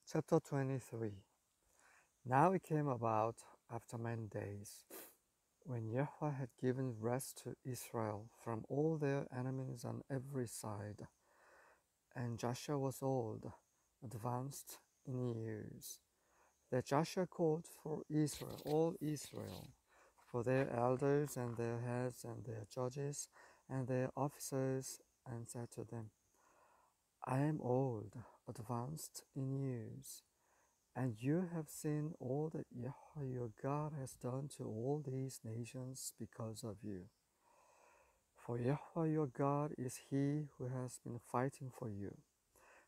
Chapter 23. Now it came about after many days, when Yahweh had given rest to Israel from all their enemies on every side, and Joshua was old, advanced in years, that Joshua called for Israel, all Israel, for their elders and their heads and their judges and their officers, and said to them, I am old, advanced in years. And you have seen all that Yahweh your God has done to all these nations because of you. For Yahweh your God is he who has been fighting for you.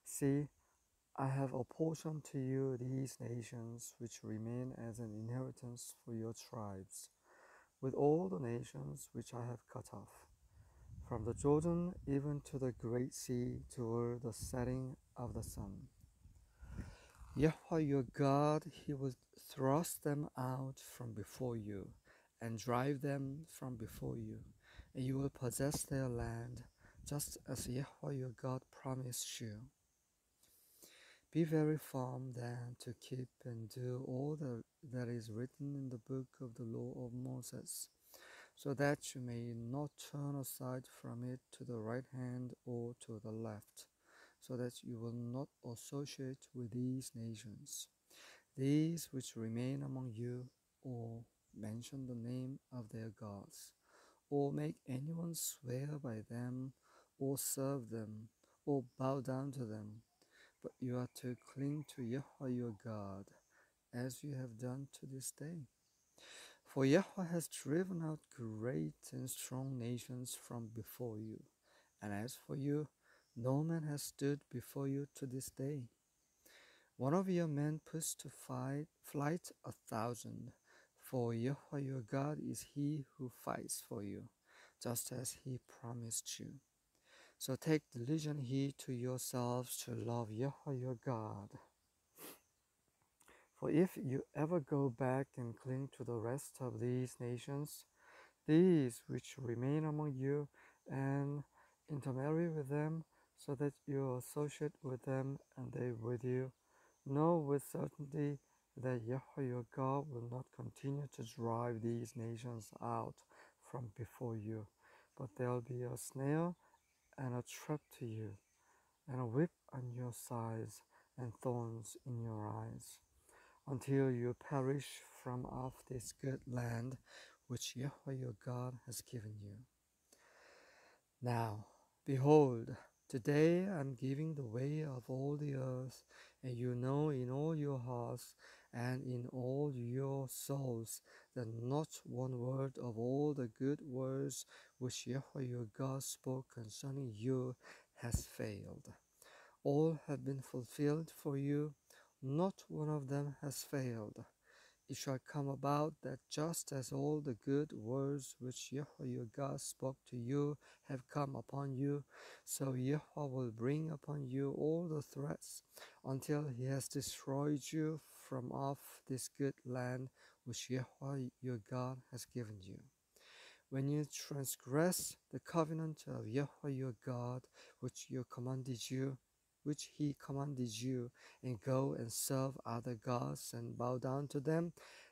See, I have apportioned to you these nations which remain as an inheritance for your tribes, with all the nations which I have cut off, from the Jordan even to the great sea toward the setting of the sun. Yahweh your God, he will thrust them out from before you and drive them from before you, and you will possess their land, just as Yahweh your God promised you. Be very firm then to keep and do all that is written in the book of the law of Moses, so that you may not turn aside from it to the right hand or to the left, so that you will not associate with these nations, these which remain among you, or mention the name of their gods, or make anyone swear by them, or serve them, or bow down to them. But you are to cling to Yahweh your God, as you have done to this day. For Yahweh has driven out great and strong nations from before you, and as for you, no man has stood before you to this day. One of your men puts to flight 1,000, for Yahweh your God is he who fights for you, just as he promised you. So take diligent heed to yourselves to love Yahweh your God. For if you ever go back and cling to the rest of these nations, these which remain among you, and intermarry with them, so that you associate with them and they with you, know with certainty that Yahweh your God will not continue to drive these nations out from before you, but there will be a snare and a trap to you, and a whip on your sides, and thorns in your eyes, until you perish from off this good land which Yahweh your God has given you. Now, behold, today I am giving the way of all the earth, and you know in all your hearts and in all your souls that not one word of all the good words which Yahweh your God spoke concerning you has failed. All have been fulfilled for you, not one of them has failed. It shall come about that just as all the good words which Yahweh your God spoke to you have come upon you, so Yahweh will bring upon you all the threats until he has destroyed you from off this good land which Yahweh your God has given you. When you transgress the covenant of Yahweh your God, which he commanded you, and go and serve other gods and bow down to them,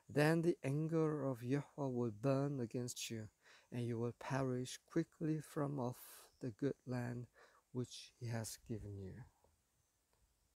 then the anger of Yahweh will burn against you, and you will perish quickly from off the good land which he has given you.